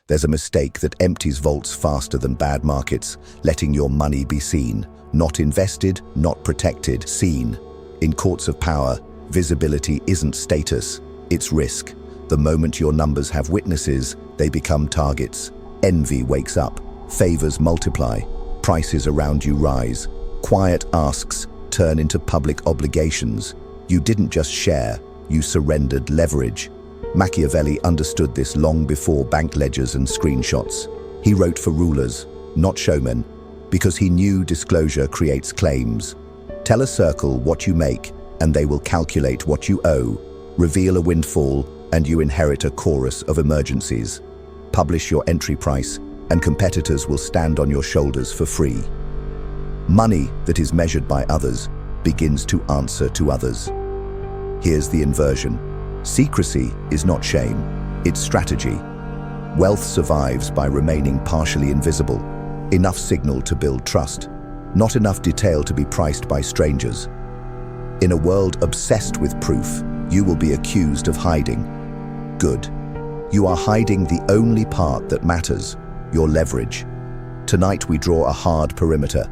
There's a mistake that empties vaults faster than bad markets, letting your money be seen. Not invested, not protected, seen. In courts of power, visibility isn't status, it's risk. The moment your numbers have witnesses, they become targets. Envy wakes up, favors multiply, prices around you rise. Quiet asks turn into public obligations. You didn't just share, you surrendered leverage. Machiavelli understood this long before bank ledgers and screenshots. He wrote for rulers, not showmen, because he knew disclosure creates claims. Tell a circle what you make, and they will calculate what you owe. Reveal a windfall, and you inherit a chorus of emergencies. Publish your entry price, and competitors will stand on your shoulders for free. Money that is measured by others begins to answer to others. Here's the inversion. Secrecy is not shame, it's strategy. Wealth survives by remaining partially invisible. Enough signal to build trust, not enough detail to be priced by strangers. In a world obsessed with proof, you will be accused of hiding. Good. You are hiding the only part that matters, your leverage. Tonight we draw a hard perimeter.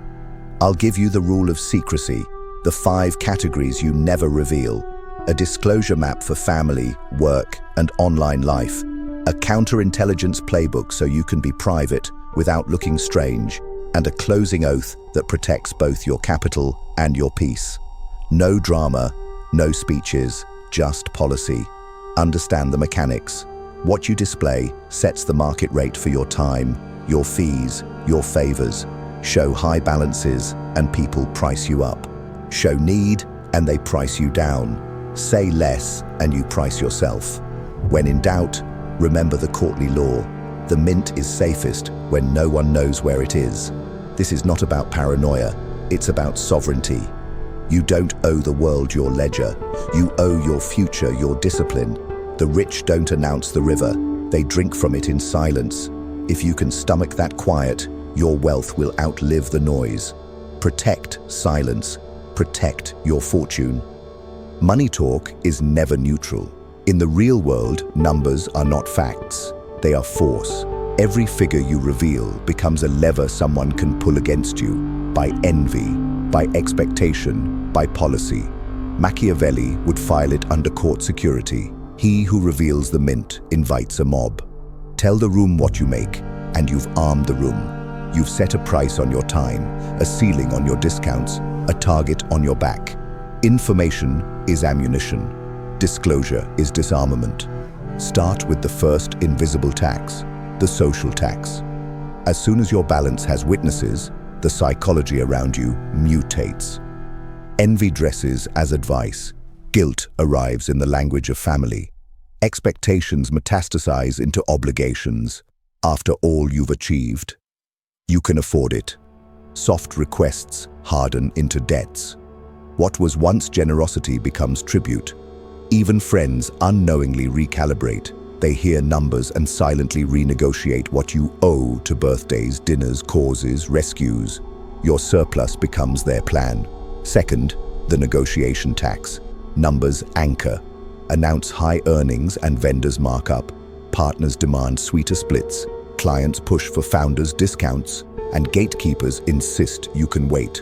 I'll give you the rule of secrecy, the 5 categories you never reveal. A disclosure map for family, work, and online life. A counterintelligence playbook so you can be private without looking strange. And a closing oath that protects both your capital and your peace. No drama, no speeches, just policy. Understand the mechanics. What you display sets the market rate for your time, your fees, your favors. Show high balances and people price you up. Show need and they price you down. Say less and you price yourself. When in doubt, remember the courtly law. The mint is safest when no one knows where it is. This is not about paranoia, it's about sovereignty. You don't owe the world your ledger. You owe your future your discipline. The rich don't announce the river, they drink from it in silence. If you can stomach that quiet, your wealth will outlive the noise. Protect silence. Protect your fortune. Money talk is never neutral. In the real world, numbers are not facts. They are force. Every figure you reveal becomes a lever someone can pull against you. By envy, by expectation, by policy. Machiavelli would file it under court security. He who reveals the mint invites a mob. Tell the room what you make, and you've armed the room. You've set a price on your time, a ceiling on your discounts, a target on your back. Information is ammunition. Disclosure is disarmament. Start with the first invisible tax, the social tax. As soon as your balance has witnesses, the psychology around you mutates. Envy dresses as advice. Guilt arrives in the language of family. Expectations metastasize into obligations. After all you've achieved, you can afford it. Soft requests harden into debts. What was once generosity becomes tribute. Even friends unknowingly recalibrate. They hear numbers and silently renegotiate what you owe to birthdays, dinners, causes, rescues. Your surplus becomes their plan. Second, the negotiation tax. Numbers anchor. Announce high earnings and vendors mark up. Partners demand sweeter splits. Clients push for founders' discounts. And gatekeepers insist you can wait.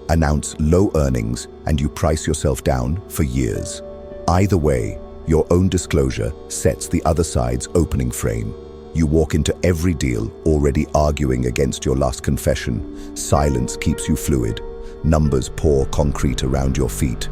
Announce low earnings and you price yourself down for years. Either way, your own disclosure sets the other side's opening frame. You walk into every deal already arguing against your last confession. Silence keeps you fluid. Numbers pour concrete around your feet.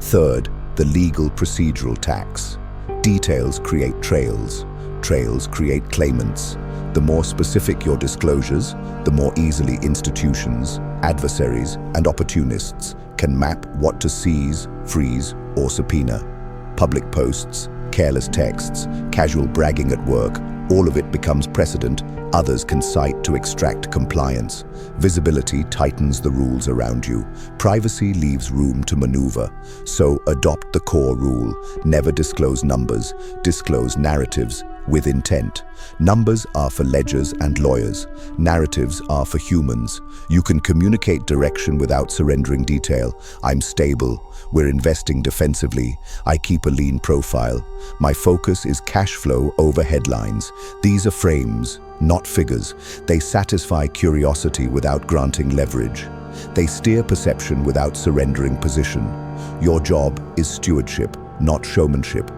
Third, the legal procedural tax. Details create trails. Trails create claimants. The more specific your disclosures, the more easily institutions, adversaries, and opportunists can map what to seize, freeze, or subpoena. Public posts, careless texts, casual bragging at work, all of it becomes precedent others can cite to extract compliance. Visibility tightens the rules around you. Privacy leaves room to maneuver. So adopt the core rule. Never disclose numbers, disclose narratives. with intent. Numbers are for ledgers and lawyers. Narratives are for humans. You can communicate direction without surrendering detail. I'm stable. We're investing defensively. I keep a lean profile. My focus is cash flow over headlines. These are frames, not figures. They satisfy curiosity without granting leverage. They steer perception without surrendering position. Your job is stewardship, not showmanship.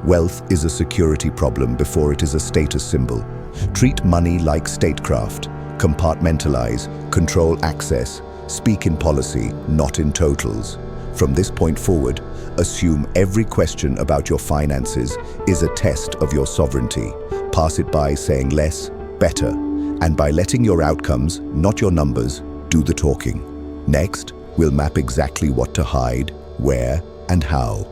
Wealth is a security problem before it is a status symbol. Treat money like statecraft. Compartmentalize, control access, speak in policy, not in totals. From this point forward, assume every question about your finances is a test of your sovereignty. Pass it by saying less, better, and by letting your outcomes, not your numbers, do the talking. Next, we'll map exactly what to hide, where, and how.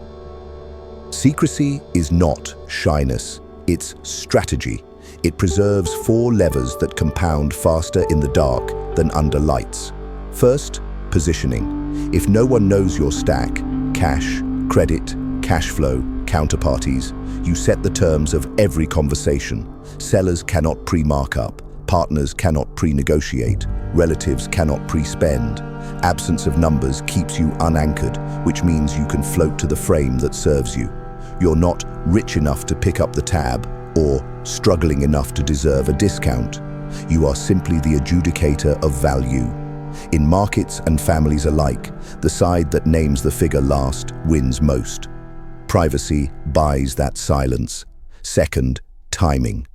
Secrecy is not shyness, it's strategy. It preserves 4 levers that compound faster in the dark than under lights. First, positioning. If no one knows your stack, cash, credit, cash flow, counterparties, you set the terms of every conversation. Sellers cannot pre-markup, partners cannot pre-negotiate, relatives cannot pre-spend. Absence of numbers keeps you unanchored, which means you can float to the frame that serves you. You're not rich enough to pick up the tab or struggling enough to deserve a discount. You are simply the adjudicator of value. In markets and families alike, the side that names the figure last wins most. Privacy buys that silence. Second, timing.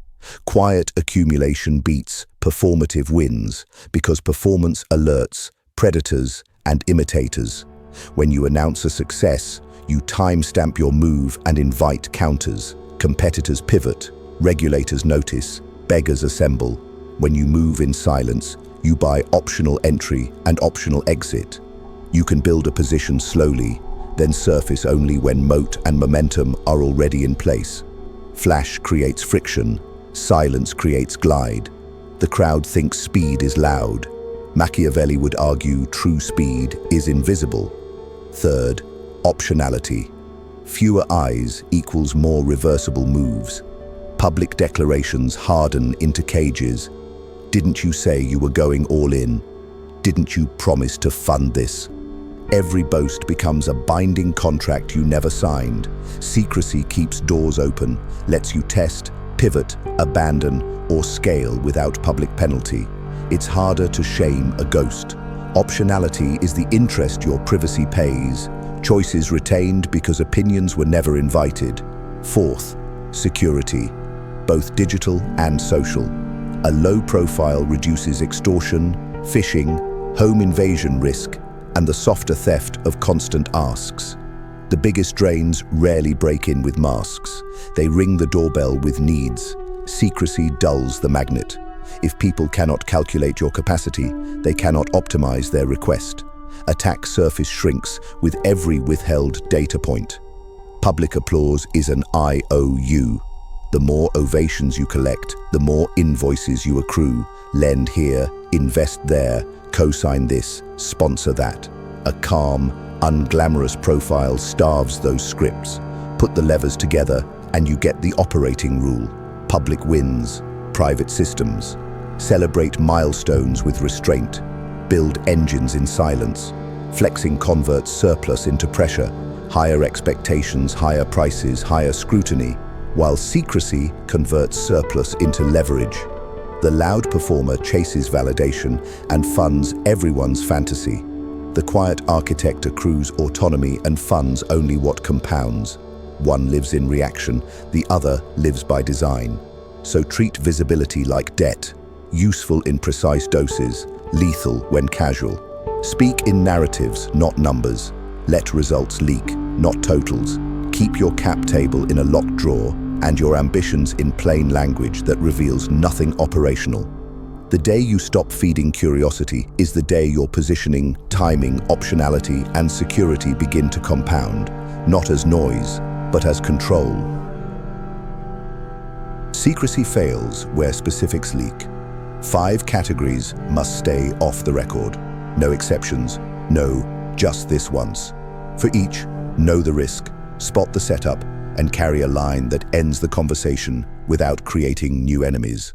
Quiet accumulation beats performative wins because performance alerts predators and imitators. When you announce a success, you timestamp your move and invite counters. Competitors pivot, regulators notice, beggars assemble. When you move in silence, you buy optional entry and optional exit. You can build a position slowly, then surface only when moat and momentum are already in place. Flash creates friction, silence creates glide. The crowd thinks speed is loud. Machiavelli would argue true speed is invisible. Third, optionality. Fewer eyes equals more reversible moves. Public declarations harden into cages. Didn't you say you were going all in? Didn't you promise to fund this? Every boast becomes a binding contract you never signed. Secrecy keeps doors open, lets you test, pivot, abandon, or scale without public penalty. It's harder to shame a ghost. Optionality is the interest your privacy pays. Choices retained because opinions were never invited. Fourth, security, both digital and social. A low profile reduces extortion, phishing, home invasion risk, and the softer theft of constant asks. The biggest drains rarely break in with masks. They ring the doorbell with needs. Secrecy dulls the magnet. If people cannot calculate your capacity, they cannot optimize their request. Attack surface shrinks with every withheld data point. Public applause is an IOU. The more ovations you collect, the more invoices you accrue. Lend here, invest there, co-sign this, sponsor that. A calm, unglamorous profile starves those scripts. Put the levers together and you get the operating rule. Public wins, private systems. Celebrate milestones with restraint. Build engines in silence. Flexing converts surplus into pressure. Higher expectations, higher prices, higher scrutiny, while secrecy converts surplus into leverage. The loud performer chases validation and funds everyone's fantasy. The quiet architect accrues autonomy and funds only what compounds. One lives in reaction, the other lives by design. So treat visibility like debt, useful in precise doses, lethal when casual. Speak in narratives, not numbers. Let results leak, not totals. Keep your cap table in a locked drawer and your ambitions in plain language that reveals nothing operational. The day you stop feeding curiosity is the day your positioning, timing, optionality, and security begin to compound, not as noise, but as control. Secrecy fails where specifics leak. 5 categories must stay off the record. No exceptions. No, just this once. For each, know the risk, spot the setup, and carry a line that ends the conversation without creating new enemies.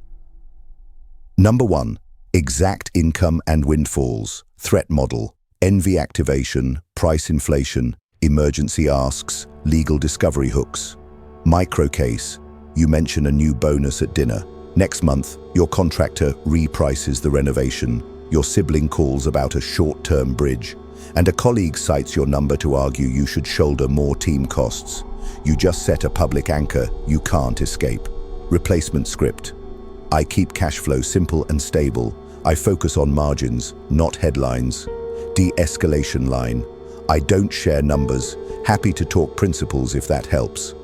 Number 1. Exact income and windfalls. Threat model. Envy activation, price inflation, emergency asks, legal discovery hooks. Micro case. You mention a new bonus at dinner. Next month, your contractor reprices the renovation. Your sibling calls about a short-term bridge. And a colleague cites your number to argue you should shoulder more team costs. You just set a public anchor you can't escape. Replacement script. I keep cash flow simple and stable. I focus on margins, not headlines. De-escalation line. I don't share numbers. Happy to talk principles if that helps.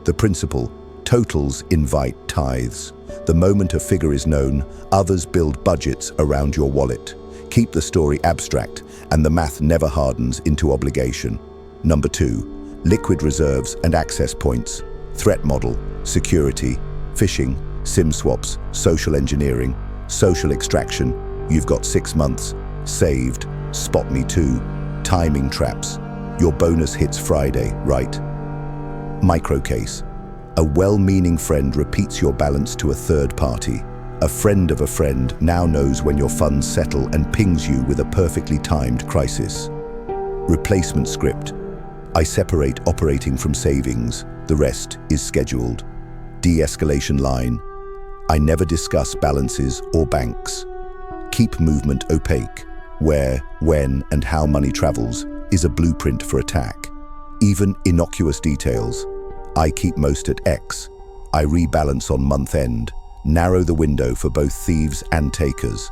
The principle. Totals invite tithes. The moment a figure is known, others build budgets around your wallet. Keep the story abstract, and the math never hardens into obligation. Number 2. Liquid reserves and access points. Threat model. Security. Phishing. SIM swaps. Social engineering. Social extraction. You've got 6 months. Saved. Spot me too. Timing traps. Your bonus hits Friday, right? Micro case. A well-meaning friend repeats your balance to a third party. A friend of a friend now knows when your funds settle and pings you with a perfectly timed crisis. Replacement script. I separate operating from savings. The rest is scheduled. De-escalation line. I never discuss balances or banks. Keep movement opaque. Where, when, and how money travels is a blueprint for attack. Even innocuous details. I keep most at X. I rebalance on month end. Narrow the window for both thieves and takers.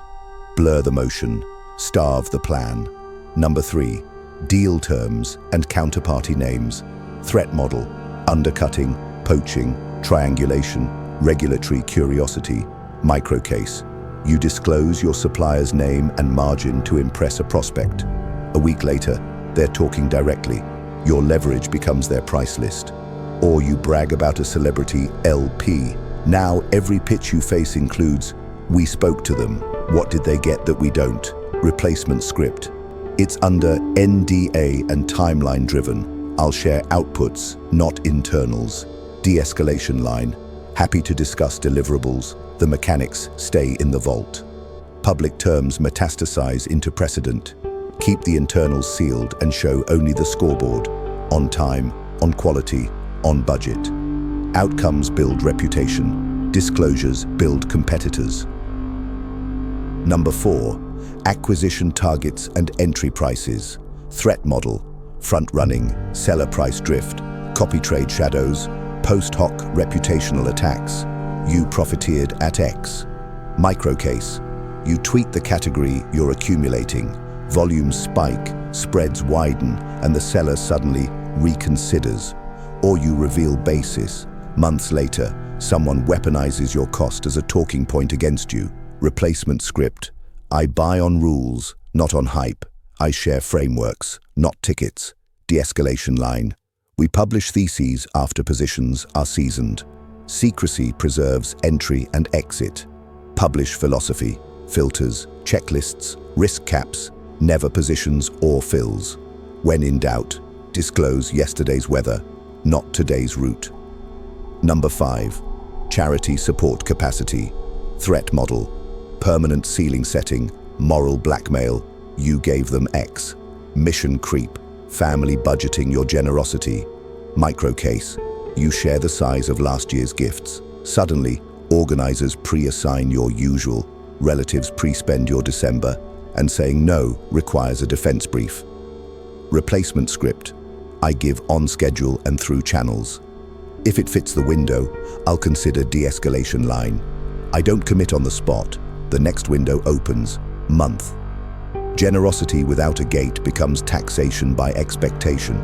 Blur the motion. Starve the plan. Number 3. Deal terms and counterparty names. Threat model. Undercutting, poaching, triangulation, regulatory curiosity. Micro case. You disclose your supplier's name and margin to impress a prospect. A week later, they're talking directly. Your leverage becomes their price list. Or you brag about a celebrity LP. Now every pitch you face includes, we spoke to them. What did they get that we don't? Replacement script. It's under NDA and timeline driven. I'll share outputs, not internals. De-escalation line. Happy to discuss deliverables. The mechanics stay in the vault. Public terms metastasize into precedent. Keep the internals sealed and show only the scoreboard. On time, on quality, on budget. Outcomes build reputation. Disclosures build competitors. Number 4. Acquisition targets and entry prices. Threat model. Front-running, seller price drift, copy trade shadows, post-hoc reputational attacks. You profiteered at X. Micro case. You tweet the category you're accumulating. Volumes spike, spreads widen, and the seller suddenly reconsiders. Or you reveal basis. Months later, someone weaponizes your cost as a talking point against you. Replacement script. I buy on rules, not on hype. I share frameworks, not tickets. De-escalation line. We publish theses after positions are seasoned. Secrecy preserves entry and exit. Publish philosophy, filters, checklists, risk caps, never positions or fills. When in doubt, disclose yesterday's weather, not today's route. Number 5. Charity support capacity. Threat model. Permanent ceiling setting, moral blackmail. You gave them X. Mission creep. Family budgeting your generosity. Micro case. You share the size of last year's gifts. Suddenly, organizers pre-assign your usual, relatives pre-spend your December, and saying no requires a defense brief. Replacement script. I give on schedule and through channels. If it fits the window, I'll consider de-escalation line. I don't commit on the spot. The next window opens. Month. Generosity without a gate becomes taxation by expectation.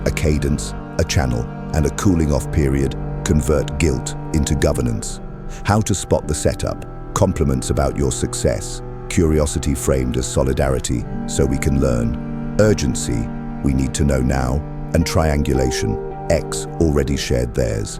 A cadence, a channel, and a cooling-off period convert guilt into governance. How to spot the setup. Compliments about your success. Curiosity framed as solidarity, so we can learn. Urgency, we need to know now. And triangulation, X already shared theirs.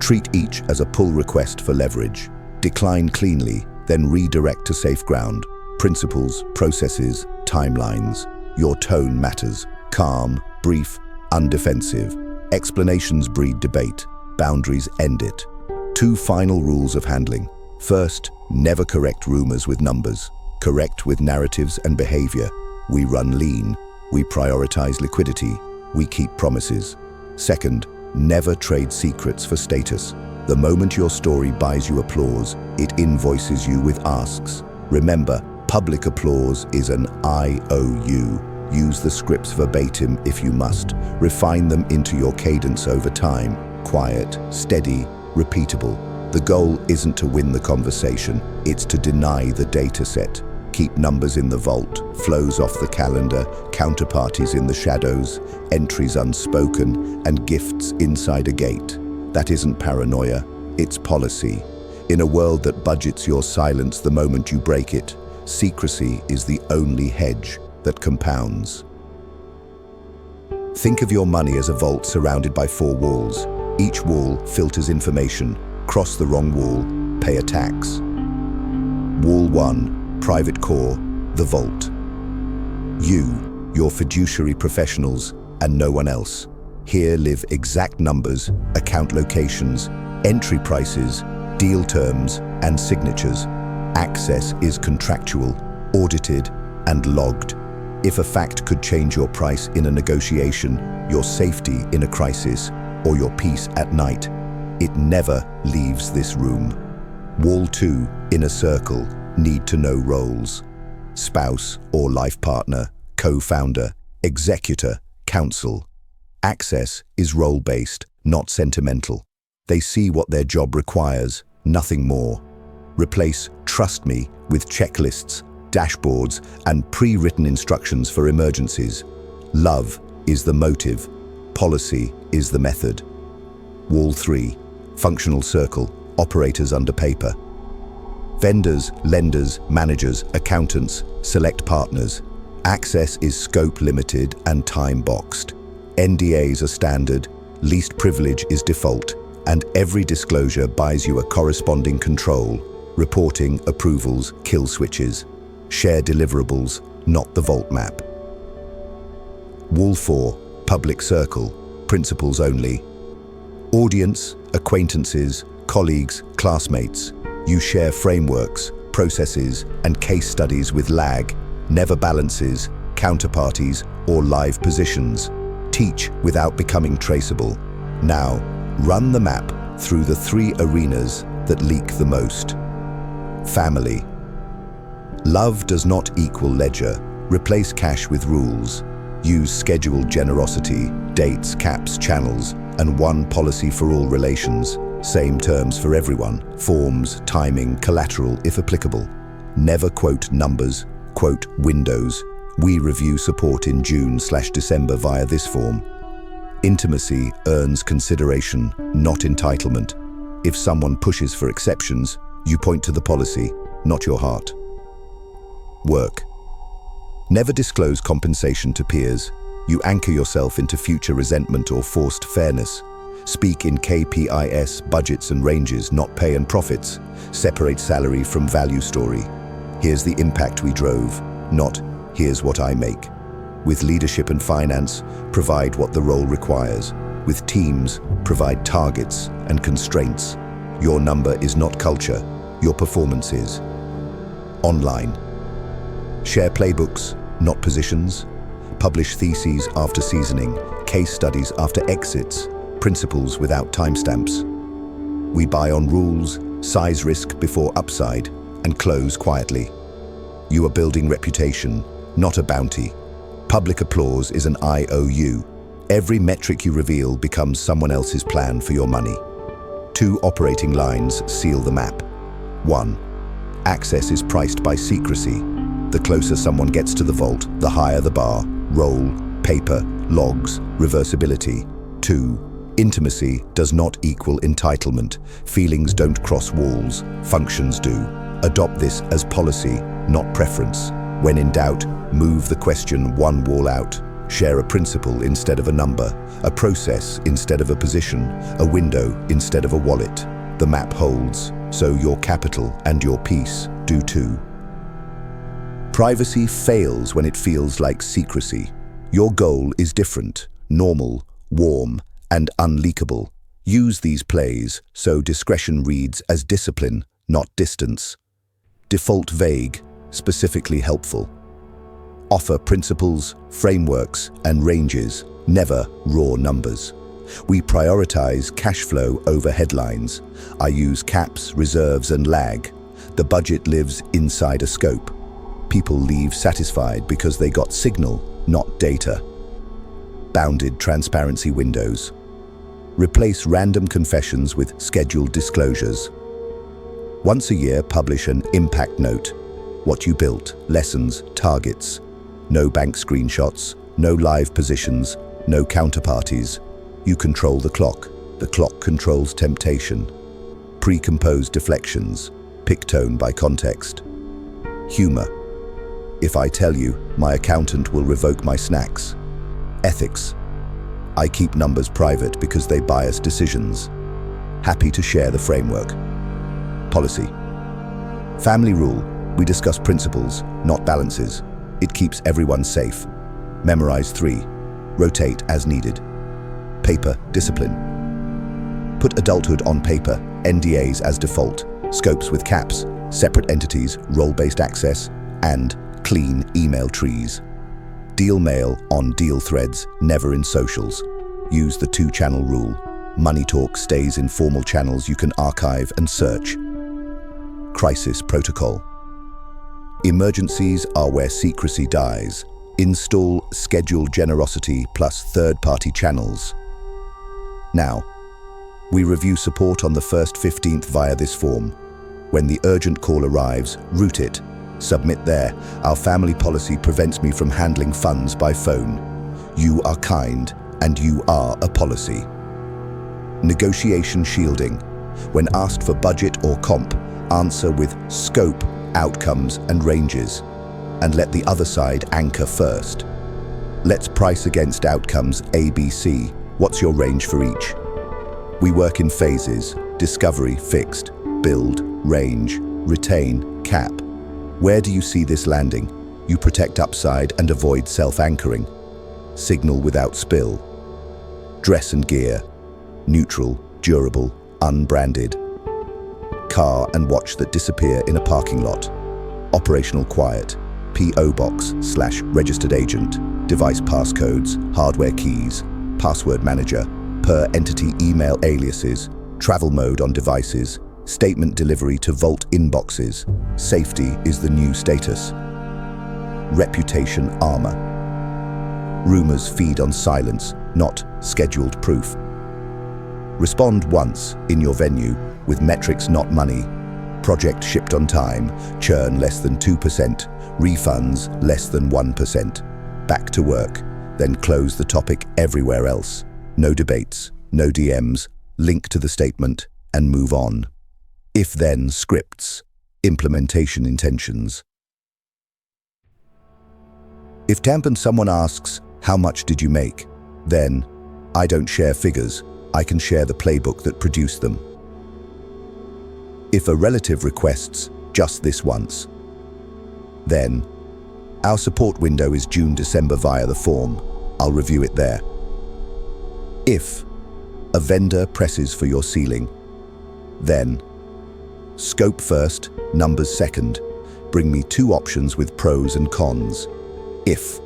Treat each as a pull request for leverage. Decline cleanly, then redirect to safe ground. Principles, processes, timelines. Your tone matters. Calm, brief, undefensive. Explanations breed debate. Boundaries end it. 2 final rules of handling. First, never correct rumors with numbers. Correct with narratives and behavior. We run lean. We prioritize liquidity. We keep promises. Second, never trade secrets for status. The moment your story buys you applause, it invoices you with asks. Remember, public applause is an IOU. Use the scripts verbatim if you must. Refine them into your cadence over time. Quiet, steady, repeatable. The goal isn't to win the conversation, it's to deny the data set. Keep numbers in the vault, flows off the calendar, counterparties in the shadows, entries unspoken, and gifts inside a gate. That isn't paranoia, it's policy. In a world that budgets your silence the moment you break it, secrecy is the only hedge that compounds. Think of your money as a vault surrounded by 4 walls. Each wall filters information. Cross the wrong wall, pay a tax. Wall 1, private core, the vault. You, your fiduciary professionals, and no one else. Here live exact numbers, account locations, entry prices, deal terms, and signatures. Access is contractual, audited, and logged. If a fact could change your price in a negotiation, your safety in a crisis, or your peace at night, it never leaves this room. Wall 2, inner circle, need to know roles. Spouse or life partner, co-founder, executor, counsel. Access is role-based, not sentimental. They see what their job requires, nothing more. Replace "trust me" with checklists, dashboards, and pre-written instructions for emergencies. Love is the motive, policy is the method. Wall 3, functional circle, operators under paper. Vendors, lenders, managers, accountants, select partners. Access is scope limited and time boxed. NDAs are standard, least privilege is default, and every disclosure buys you a corresponding control. Reporting, approvals, kill switches. Share deliverables, not the vault map. Wall 4, public circle, principals only. Audience, acquaintances, colleagues, classmates. You share frameworks, processes, and case studies with lag, never balances, counterparties, or live positions. Teach without becoming traceable. Now, run the map through the 3 arenas that leak the most. Family. Love does not equal ledger. Replace cash with rules. Use scheduled generosity, dates, caps, channels, and one policy for all relations. Same terms for everyone. Forms, timing, collateral if applicable. Never quote numbers, quote windows. We review support in June/December via this form. Intimacy earns consideration, not entitlement. If someone pushes for exceptions, you point to the policy, not your heart. Work. Never disclose compensation to peers. You anchor yourself into future resentment or forced fairness. Speak in KPIs, budgets and ranges, not pay and profits. Separate salary from value story. Here's the impact we drove, not here's what I make. With leadership and finance, provide what the role requires. With teams, provide targets and constraints. Your number is not culture, your performance is. Online. Share playbooks, not positions. Publish theses after seasoning, case studies after exits, principles without timestamps. We buy on rules, size risk before upside, and close quietly. You are building reputation, not a bounty. Public applause is an IOU. Every metric you reveal becomes someone else's plan for your money. 2 operating lines seal the map. 1. Access is priced by secrecy. The closer someone gets to the vault, the higher the bar. Roll, paper, logs, reversibility. 2. Intimacy does not equal entitlement. Feelings don't cross walls, functions do. Adopt this as policy, not preference. When in doubt, move the question 1 wall out. Share a principle instead of a number, a process instead of a position, a window instead of a wallet. The map holds, so your capital and your peace do too. Privacy fails when it feels like secrecy. Your goal is different, normal, warm, and unleakable. Use these plays so discretion reads as discipline, not distance. Default vague, specifically helpful. Offer principles, frameworks, and ranges, never raw numbers. We prioritize cash flow over headlines. I use caps, reserves, and lag. The budget lives inside a scope. People leave satisfied because they got signal, not data. Bounded transparency windows. Replace random confessions with scheduled disclosures. Once a year, publish an impact note. What you built, lessons, targets. No bank screenshots, no live positions, no counterparties. You control the clock controls temptation. Pre-composed deflections, pick tone by context. Humor. If I tell you, my accountant will revoke my snacks. Ethics. I keep numbers private because they bias decisions. Happy to share the framework. Policy. Family rule. We discuss principles, not balances. It keeps everyone safe. Memorize 3. Rotate as needed. Paper, discipline. Put adulthood on paper, NDAs as default, scopes with caps, separate entities, role-based access, and clean email trees. Deal mail on deal threads, never in socials. Use the 2-channel rule. Money talk stays in formal channels you can archive and search. Crisis protocol. Emergencies are where secrecy dies. Install scheduled generosity plus third-party channels. Now, we review support on the first 15th via this form. When the urgent call arrives, route it. Submit there. Our family policy prevents me from handling funds by phone. You are kind, and you are a policy. Negotiation shielding. When asked for budget or comp, answer with scope, outcomes, and ranges. And let the other side anchor first. Let's price against outcomes ABC. What's your range for each? We work in phases: discovery, fixed; build, range; retain, cap. Where do you see this landing? You protect upside and avoid self-anchoring. Signal without spill. Dress and gear. Neutral, durable, unbranded. Car and watch that disappear in a parking lot. Operational quiet. PO box / registered agent. Device passcodes, hardware keys. Password manager. Per entity email aliases. Travel mode on devices. Statement delivery to vault inboxes. Safety is the new status. Reputation armor. Rumors feed on silence, not scheduled proof. Respond once in your venue with metrics, not money. Project shipped on time, churn less than 2%, refunds less than 1%. Back to work, then close the topic everywhere else. No debates, no DMs, link to the statement and move on. If-then scripts, implementation intentions. If Tampan someone asks, how much did you make? Then, I don't share figures, I can share the playbook that produced them. If a relative requests just this once, then, our support window is June-December via the form. I'll review it there. If a vendor presses for your ceiling, then, scope first, numbers second. Bring me 2 options with pros and cons. If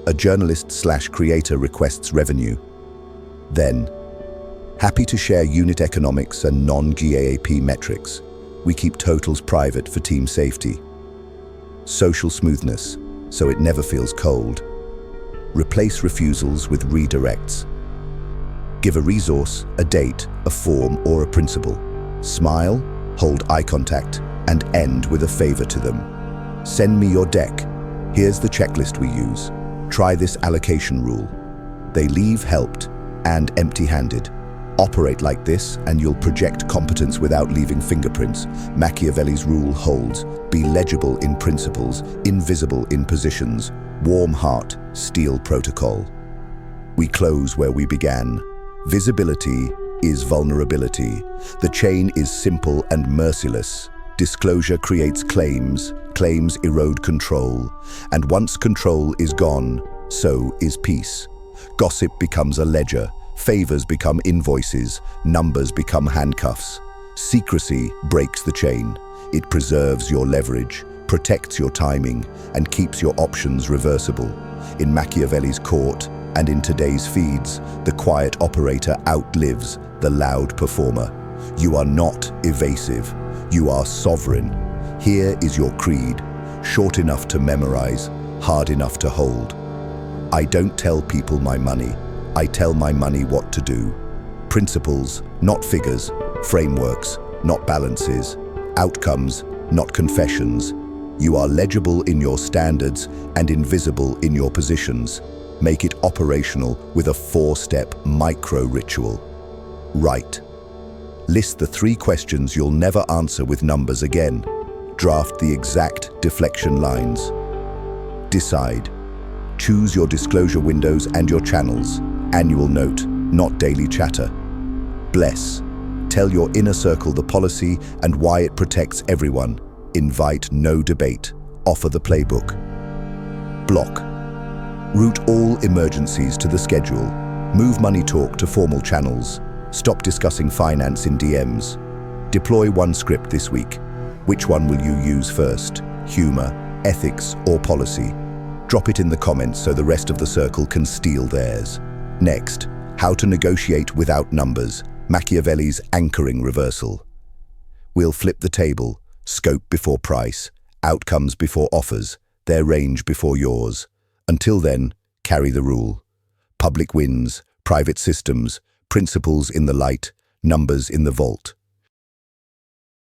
a journalist/creator requests revenue, then, happy to share unit economics and non-GAAP metrics. We keep totals private for team safety. Social smoothness, so it never feels cold. Replace refusals with redirects. Give a resource, a date, a form, or a principle. Smile, hold eye contact, and end with a favor to them. Send me your deck. Here's the checklist we use. Try this allocation rule. They leave helped and empty-handed. Operate like this and you'll project competence without leaving fingerprints. Machiavelli's rule holds. Be legible in principles, invisible in positions. Warm heart, steel protocol. We close where we began. Visibility is vulnerability. The chain is simple and merciless. Disclosure creates claims, claims erode control, and once control is gone, so is peace. Gossip becomes a ledger, Favors become invoices, numbers become handcuffs. Secrecy breaks the chain. It preserves your leverage, protects your timing, and keeps your options reversible. In Machiavelli's court and in today's feeds, the quiet operator outlives the loud performer. You are not evasive. You are sovereign. Here is your creed, short enough to memorize, hard enough to hold. I don't tell people my money. I tell my money what to do. Principles, not figures. Frameworks, not balances. Outcomes, not confessions. You are legible in your standards and invisible in your positions. Make it operational with a 4-step micro-ritual. Write. List the 3 questions you'll never answer with numbers again. Draft the exact deflection lines. Decide. Choose your disclosure windows and your channels. Annual note, not daily chatter. Bless. Tell your inner circle the policy and why it protects everyone. Invite no debate. Offer the playbook. Block. Route all emergencies to the schedule. Move money talk to formal channels. Stop discussing finance in DMs. Deploy one script this week. Which one will you use first? Humor, ethics, or policy? Drop it in the comments so the rest of the circle can steal theirs. Next, how to negotiate without numbers. Machiavelli's anchoring reversal. We'll flip the table. Scope before price. Outcomes before offers. Their range before yours. Until then, carry the rule. Public wins, private systems, principles in the light, numbers in the vault.